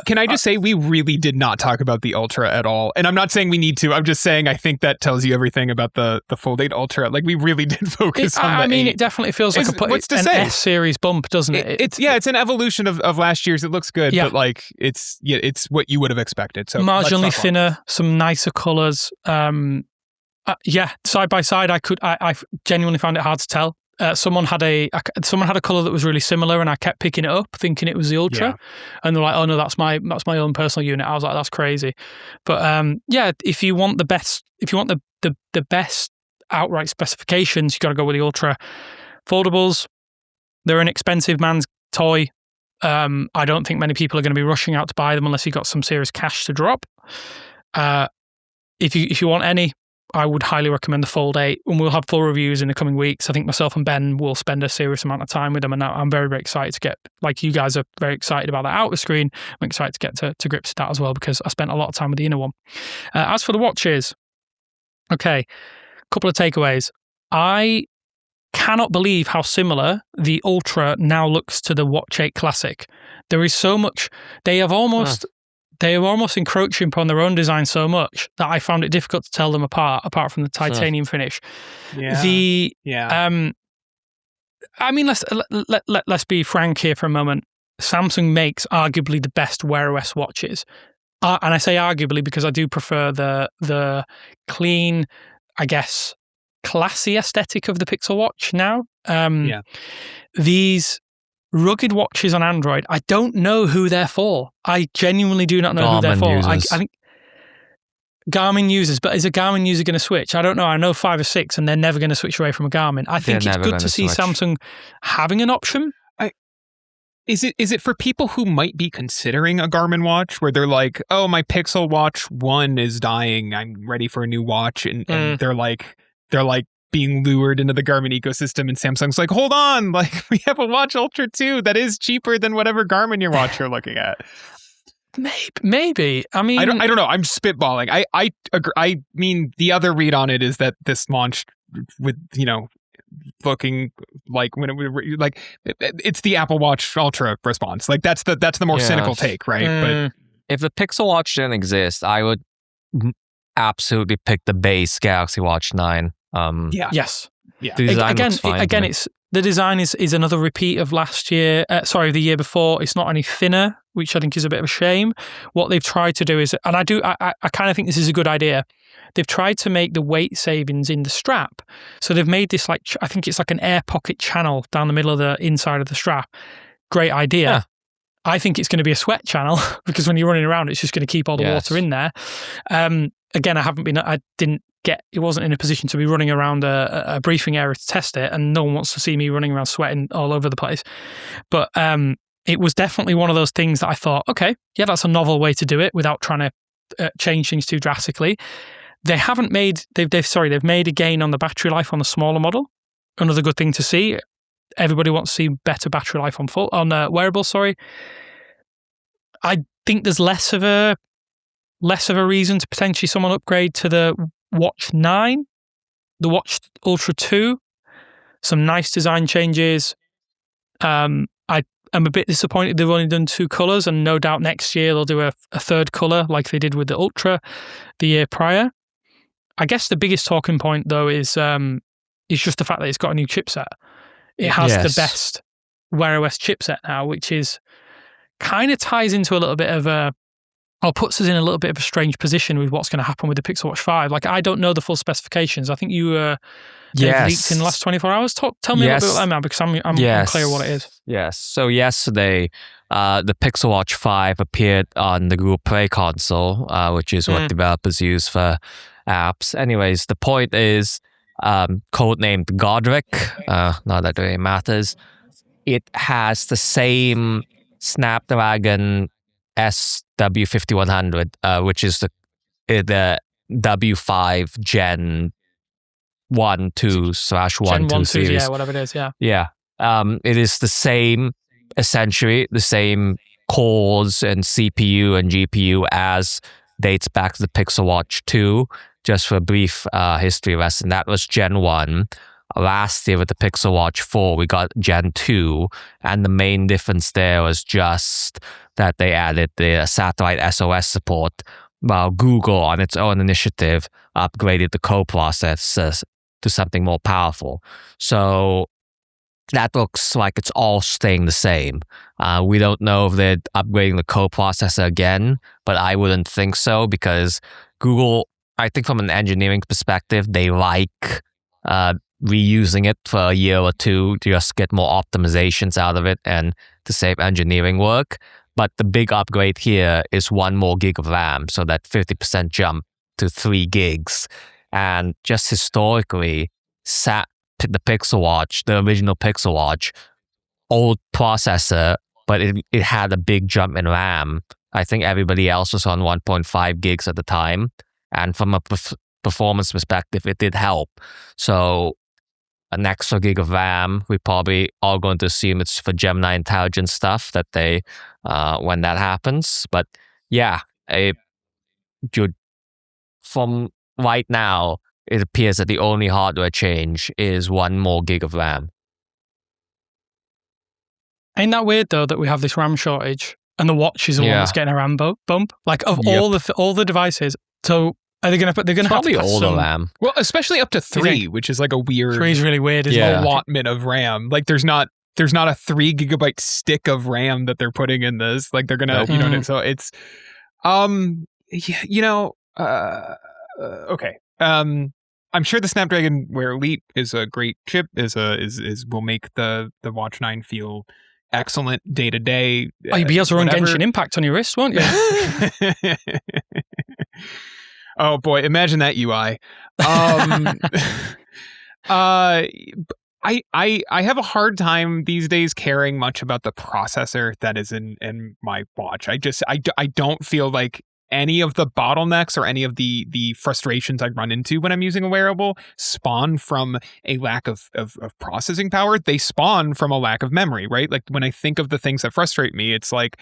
Can I just say we really did not talk about the Ultra at all? And I'm not saying we need to. I'm just saying I think that tells you everything about the Fold 8 Ultra. Like, we really did focus on the 8. I mean, it definitely feels like an S-series bump, doesn't it? It's an evolution of last year's. It looks good, but like it's what you would have expected. So marginally thinner, some nicer colors. Side by side, I genuinely found it hard to tell. Someone had a color that was really similar, and I kept picking it up thinking it was the Ultra, and they're like, "Oh no, that's my own personal unit." I was like, "That's crazy," but if you want the best outright specifications, you got to go with the Ultra. Foldables, they're an expensive man's toy. I don't think many people are going to be rushing out to buy them unless you've got some serious cash to drop. If you want any I would highly recommend the Fold 8, and we'll have full reviews in the coming weeks. I think myself and Ben will spend a serious amount of time with them, and I'm very, very excited to get, like you guys are very excited about that outer screen. I'm excited to get to grips with that as well, because I spent a lot of time with the inner one. As for the watches, okay, couple of takeaways. I cannot believe how similar the Ultra now looks to the Watch 8 Classic. There is so much, they are almost encroaching upon their own design so much that I found it difficult to tell them apart from the titanium finish. I mean, let's be frank here for a moment. Samsung makes arguably the best Wear OS watches. And I say arguably because I do prefer the clean, I guess, classy aesthetic of the Pixel Watch now. These rugged watches on Android, I don't know who they're for. I genuinely do not know who they're for. I think Garmin users, but is a Garmin user going to switch? I don't know. I know 5 or 6, and they're never going to switch away from a Garmin. I think it's good to see Samsung having an option. Is it for people who might be considering a Garmin watch, where they're like, oh, my Pixel Watch 1 is dying, I'm ready for a new watch, and they're like being lured into the Garmin ecosystem, and Samsung's like, hold on, like, we have a Watch Ultra 2 that is cheaper than whatever Garmin your watch you're looking at. Maybe. I mean, I don't know. I'm spitballing. I agree. I mean, the other read on it is that this launched with, looking like when it like it's the Apple Watch Ultra response. Like that's the more cynical take, right? But if the Pixel Watch didn't exist, I would absolutely pick the base Galaxy Watch 9. Yes. Yeah. The design Again, it's the design is another repeat of last year. The year before. It's not any thinner, which I think is a bit of a shame. What they've tried to do is, and I kind of think this is a good idea. They've tried to make the weight savings in the strap. So they've made this, like, I think it's like an air pocket channel down the middle of the inside of the strap. Great idea. Yeah. I think it's going to be a sweat channel because when you're running around, it's just going to keep all the water in there. Again, it wasn't in a position to be running around a briefing area to test it, and no one wants to see me running around sweating all over the place. But it was definitely one of those things that I thought, okay, yeah, that's a novel way to do it without trying to change things too drastically. They've made a gain on the battery life on the smaller model. Another good thing to see. Everybody wants to see better battery life on wearables. Sorry, I think there's less of a reason to potentially someone upgrade to the Watch 9, the Watch Ultra 2. Some nice design changes. I'm a bit disappointed they've only done 2 colours, and no doubt next year they'll do a third colour like they did with the Ultra the year prior. I guess the biggest talking point though is just the fact that it's got a new chipset. It has the best Wear OS chipset now, which is kind of ties into a little bit of puts us in a little bit of a strange position with what's going to happen with the Pixel Watch 5. Like, I don't know the full specifications. I think you leaked in the last 24 hours. Tell me a little bit about that, man, because I'm unclear what it is. Yes. So yesterday, the Pixel Watch 5 appeared on the Google Play console, which is what developers use for apps. Anyways, the point is, codenamed Godric, not that it really matters. It has the same Snapdragon SW5100, which is the W5 Gen 1, 2/1, 2 series. Yeah, whatever it is, yeah. Yeah. It is the same, essentially, the same cores and CPU and GPU as dates back to the Pixel Watch 2. Just for a brief history lesson, that was Gen 1. Last year with the Pixel Watch 4, we got Gen 2, and the main difference there was just that they added the satellite SOS support, while Google, on its own initiative, upgraded the coprocessors to something more powerful. So that looks like it's all staying the same. We don't know if they're upgrading the coprocessor again, but I wouldn't think so, because Google, I think from an engineering perspective, they like reusing it for a year or two to just get more optimizations out of it and to save engineering work. But the big upgrade here is 1 more gig of RAM, so that 50% jump to 3 gigs. And just historically, the Pixel Watch, the original Pixel Watch, old processor, but it had a big jump in RAM. I think everybody else was on 1.5 gigs at the time. And from a performance perspective, it did help. So an extra gig of RAM, we probably are going to assume it's for Gemini intelligence stuff that they when that happens. But yeah, from right now, it appears that the only hardware change is 1 more gig of RAM. Ain't that weird though that we have this RAM shortage and the watch is the one that's getting a RAM bump? Like of all the devices, so are they going to put? They're going to have probably to all the RAM. Well, especially up to 3, which is like a weird 3 is really weird, isn't it? allotment of RAM. Like there's not a 3 gigabyte stick of RAM that they're putting in this. Like they're gonna, you know, so it's, okay. I'm sure the Snapdragon Wear Elite is a great chip. Will make the Watch 9 feel excellent day to day. Oh, you'll be able to run Genshin Impact on your wrist, won't you? Oh boy, imagine that UI. I have a hard time these days caring much about the processor that is in my watch. I don't feel like any of the bottlenecks or any of the frustrations I run into when I'm using a wearable spawn from a lack of processing power. They spawn from a lack of memory, right? Like when I think of the things that frustrate me, it's like,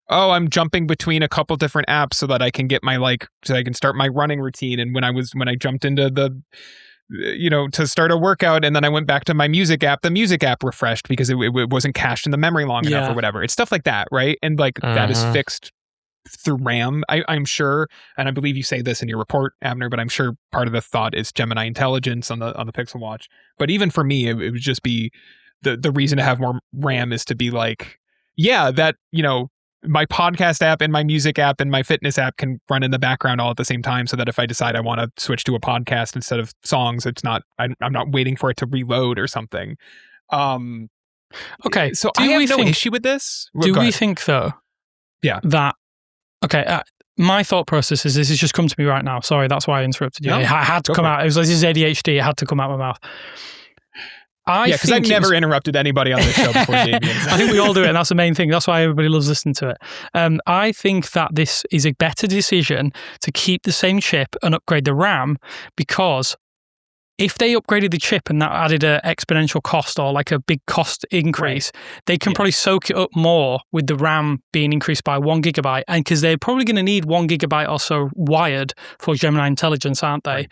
oh, I'm jumping between a couple different apps so that I can get so I can start my running routine. And when I jumped into to start a workout and then I went back to my music app, the music app refreshed because it wasn't cached in the memory long enough or whatever. It's stuff like that, right? And like that is fixed through RAM, I'm sure, and I believe you say this in your report, Abner, but I'm sure part of the thought is Gemini intelligence on the Pixel Watch. But even for me, it would just be the reason to have more RAM is to be like, that, my podcast app and my music app and my fitness app can run in the background all at the same time, so that if I decide I want to switch to a podcast instead of songs, it's not, I'm not waiting for it to reload or something. Okay, so I have no issue with this. Do we think though? Yeah. That my thought process is, this has just come to me right now. Sorry, that's why I interrupted you. No, it had to come out. It was like, this is ADHD. It had to come out of my mouth. Because I've never interrupted anybody on this show before Damien. I think we all do it, and that's the main thing. That's why everybody loves listening to it. I think that this is a better decision to keep the same chip and upgrade the RAM, because if they upgraded the chip and that added an exponential cost or like a big cost increase, they can probably soak it up more with the RAM being increased by 1 gigabyte. And because they're probably going to need 1 gigabyte or so wired for Gemini intelligence, aren't they? Right.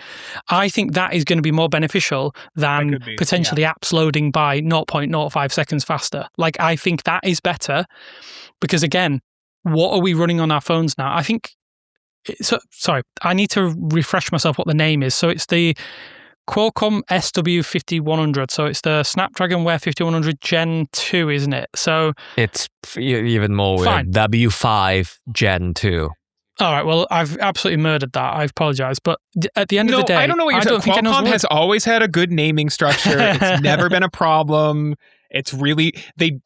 I think that is going to be more beneficial than potentially apps loading by 0.05 seconds faster. Like, I think that is better because, again, what are we running on our phones now? I think, sorry, I need to refresh myself what the name is. So it's the Qualcomm SW5100, so it's the Snapdragon Wear 5100 Gen 2, isn't it? So it's even more weird. W5 Gen 2. All right, well, I've absolutely murdered that. I apologize. But at the end of the day, I don't know what you're talking about. Qualcomm has always had a good naming structure. It's never been a problem. It's really, they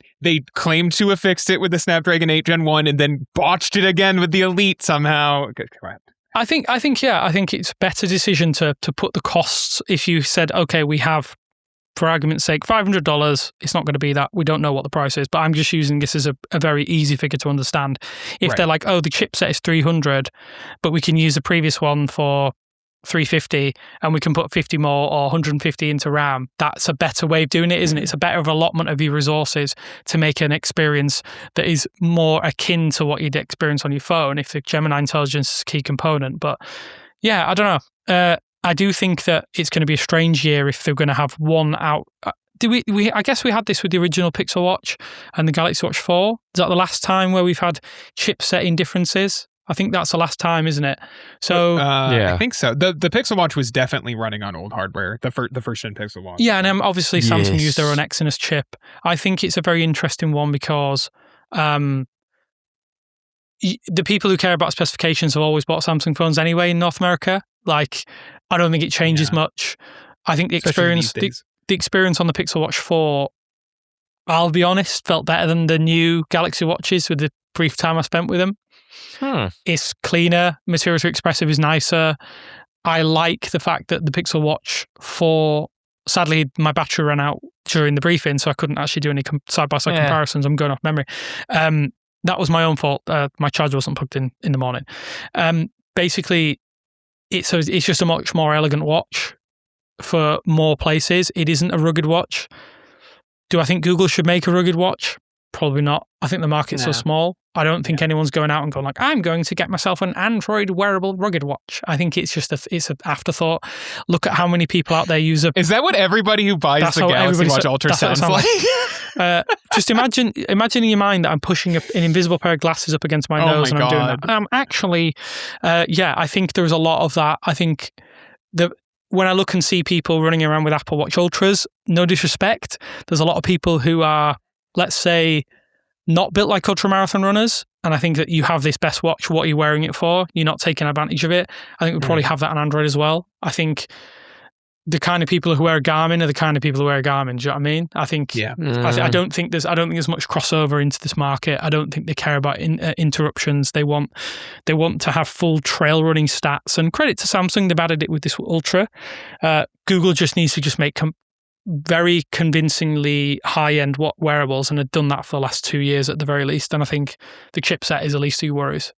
claimed to have fixed it with the Snapdragon 8 Gen 1 and then botched it again with the Elite somehow. Go ahead. I think it's a better decision to put the costs. If you said, okay, we have, for argument's sake, $500, it's not going to be that. We don't know what the price is, but I'm just using this as a very easy figure to understand. If they're like, oh, the chipset is $300, but we can use the previous one for $350 and we can put 50 more or 150 into RAM, that's a better way of doing it, isn't it? It's a better allotment of your resources to make an experience that is more akin to what you'd experience on your phone if the Gemini intelligence is a key component. But yeah, I don't know. I do think that it's going to be a strange year if they're going to have one out. I guess we had this with the original Pixel Watch and the Galaxy Watch 4. Is that the last time where we've had chipset differences? I think that's the last time, isn't it? So I think so. The Pixel Watch was definitely running on old hardware. The first gen Pixel Watch. Yeah, and obviously Samsung used their own Exynos chip. I think it's a very interesting one because the people who care about specifications have always bought Samsung phones anyway in North America. Like, I don't think it changes much. I think the experience on the Pixel Watch 4, I'll be honest, felt better than the new Galaxy Watches with the brief time I spent with them. It's cleaner, Materials Are Expressive is nicer. I like the fact that the Pixel Watch 4, sadly my battery ran out during the briefing, so I couldn't actually do any side-by-side comparisons. I'm going off memory. That was my own fault. My charger wasn't plugged in the morning. Basically, it's just a much more elegant watch for more places. It isn't a rugged watch. Do I think Google should make a rugged watch? Probably not. I think the market's so small. I don't think anyone's going out and going like, I'm going to get myself an Android wearable rugged watch. I think it's just it's an afterthought. Look at how many people out there use Is that what everybody who buys the Galaxy Watch Ultra sounds like? Just imagine in your mind that I'm pushing an invisible pair of glasses up against my nose and I'm doing that. Actually, I think there's a lot of that. I think when I look and see people running around with Apple Watch Ultras, no disrespect, there's a lot of people who are, let's say, not built like ultramarathon runners. And I think that you have this best watch. What are you wearing it for? You're not taking advantage of it. I think we probably have that on Android as well. I think the kind of people who wear a Garmin are the kind of people who wear a Garmin. Do you know what I mean? I think, I don't think there's much crossover into this market. I don't think they care about interruptions. They want to have full trail running stats. And credit to Samsung, they've added it with this Ultra. Google just needs to just make very convincingly high-end wearables, and had done that for the last 2 years at the very least. And I think the chipset is the least of your worries.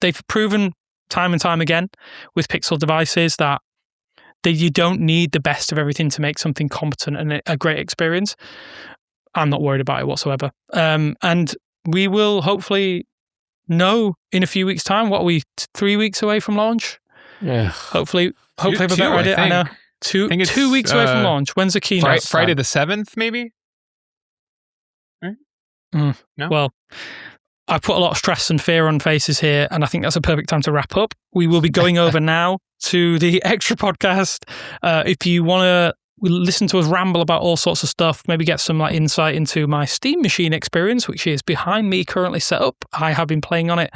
They've proven time and time again with Pixel devices that you don't need the best of everything to make something competent and a great experience. I'm not worried about it whatsoever. And we will hopefully know in a few weeks' time. What are we, 3 weeks away from launch? Yeah. Hopefully have a better idea. I know. 2 weeks away from launch. When's the keynote? Friday the 7th, maybe? No? Well, I put a lot of stress and fear on faces here, and I think that's a perfect time to wrap up. We will be going over now to the extra podcast. If you want to listen to us ramble about all sorts of stuff, maybe get some insight into my Steam Machine experience, which is behind me currently set up. I have been playing on it.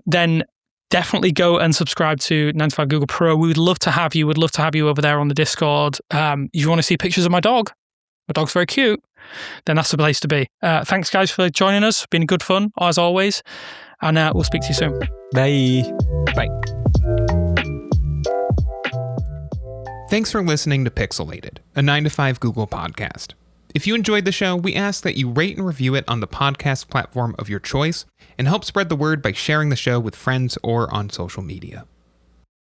Then definitely go and subscribe to 95 Google Pro. We would love to have you. We'd love to have you over there on the Discord. You want to see pictures of my dog? My dog's very cute. Then that's the place to be. Thanks, guys, for joining us. It's been good fun, as always. And we'll speak to you soon. Bye. Bye. Thanks for listening to Pixelated, a 9 to 5 Google podcast. If you enjoyed the show, we ask that you rate and review it on the podcast platform of your choice and help spread the word by sharing the show with friends or on social media.